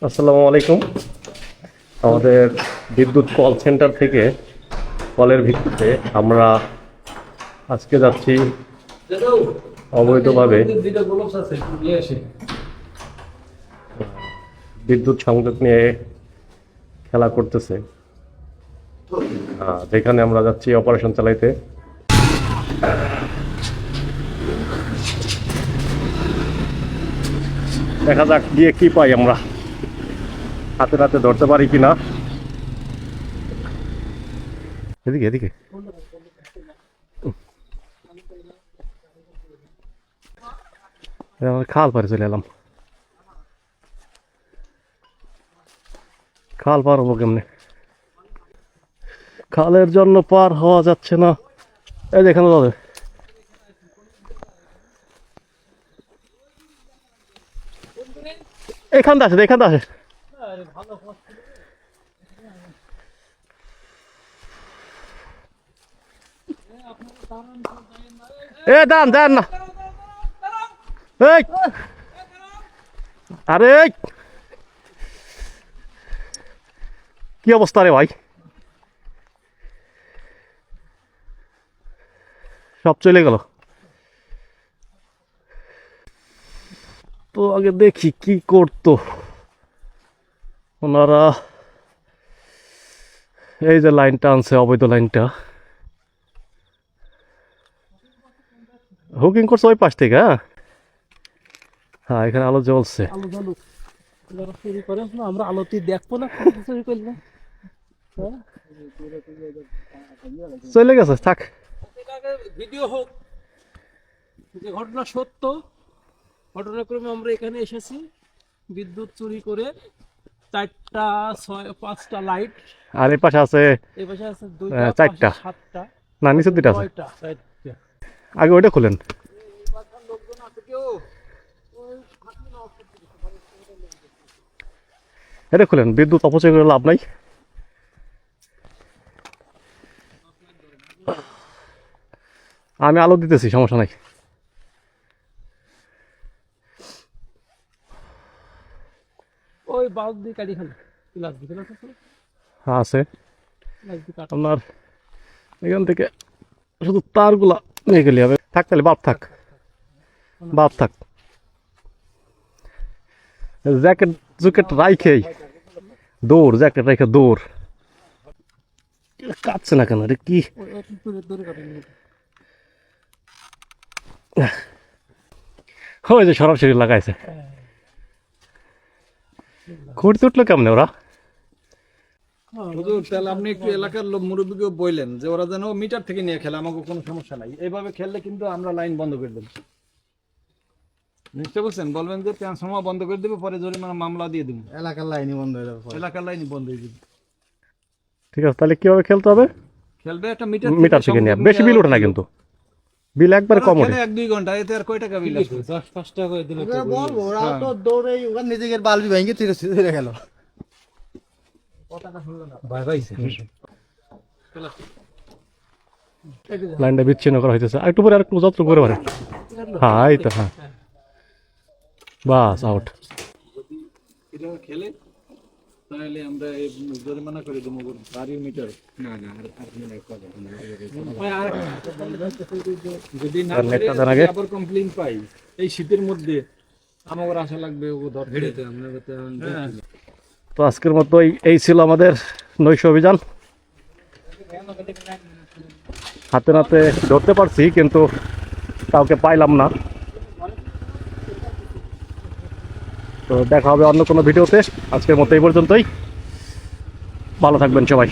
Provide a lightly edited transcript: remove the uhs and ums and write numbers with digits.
আসসালামু আলাইকুম। আমাদের বিদ্যুৎ কল সেন্টার থেকে কলের ভিত্তিতে আমরা আজকে যাচ্ছি অবৈধভাবে বিদ্যুৎ সংযোগ নিয়ে খেলা করতেছে, যেখানে আমরা যাচ্ছি অপারেশন চালাইতে। দেখা যাক গিয়ে কি পাই আমরা, হাতে হাতে ধরতে পারি কিনা। এদিকে এদিকে খাল পারে চলে এলাম। খাল পার হবো কেমনে? খালের জন্য পার হওয়া যাচ্ছে না। এই যেখানে যাবে এখানটা আছে, এখানটা আছে। এ দান দেন না, আরে কি অবস্থা রে ভাই, সব চলে গেল। তো আগে দেখি কি করতো ওনারা। এই যে লাইনটা আনছে, অবৈধ লাইনটা হুকিং করছে ওই পাশ থেকে। হ্যাঁ এখানে আলো জ্বলছে। আমরা আলোতে দেখবো না, চলে গেছে, থাক। ভিডিও হোক, যে ঘটনা সত্য, ঘটনাক্রমে আমরা এখানে এসেছি বিদ্যুৎ চুরি করে 4টা 5টা লাইট, আর এই পাশে আছে এই পাশে আছে 4টা, 7টা, না নিচে 2টা আছে। 9টা। আগে ওইটা খুলেন। এটা খুলেন, বিদ্যুৎ অপচয় করে লাভ নাই। আমি আলো দিতেছি, সমস্যা নাই। ওই বাল্ব দিয়ে কাটি খালি প্লাস দিতে হ্যাঁ আছে আপনার। এখান থেকে শুধু তারগুলা নিয়ে গেলে হবে। থাক তাহলে, বাল্ব থাক, বাল্ব থাক। জ্যাকেট জ্যাকেট রাইখেই দৌড়, জ্যাকেট রাইখে দৌড়। কাটছে না কেন রে? কি ওই যে সরাসরি লাগাইছে। ঘুরতে উঠলো কেমনে ওরা? হুজুর তাহলে আপনি একটু এলাকার লোক মুরব্বীকে বললেন যে ওরা যেন মিটার থেকে নিয়ে খেলে, আমাকে কোনো সমস্যা নাই। এইভাবে খেললে কিন্তু আমরা লাইন বন্ধ করে দেবো। নিশ্চয় বলছেন, বলবেন যে ট্রান্সফর্মার বন্ধ করে দেবে, পরে জরিমানা মামলা দিয়ে দেবো। এলাকার লাইনই বন্ধ হয়ে যাবে, এলাকার লাইনই বন্ধ হয়ে যাবে। ঠিক আছে, তাহলে কিভাবে খেলতে হবে? খেলবে একটা মিটার থেকে নিয়ে। বেশি বিল ওঠে না কিন্তু, বিল একবারে কম ওঠে। 1-2 ঘন্টা, এতে আর কয় টাকা বিল আসবে? 10-5 টাকা করে দিলে বলবো ওরা তো দৌড়ে ওখানে নিজেদের বালবি ভেঙে ছিঁড়ে গেল। লাইনটা বিচ্ছিন্ন করা হইতেছে, একটু পরে আরেকটু যত্ন করে পারে। হ্যাঁ এই তো, হ্যাঁ বাস আউট। এটা খেলে তাহলে আমরা জরিমানা করে দেবো বাড়ির মিটার। না না যদি না আবার কমপ্লেইন পাই এই শীতের মধ্যে, আমার আশা লাগবে ও ধরতে। তো আজকের মতো এই ছিল আমাদের নৈশ অভিযান। হাতে নাতে ধরতে পারছি কিন্তু কাউকে পাইলাম না। তো দেখা হবে অন্য কোনো ভিডিওতে। আজকের মতো এই পর্যন্তই। ভালো থাকবেন সবাই।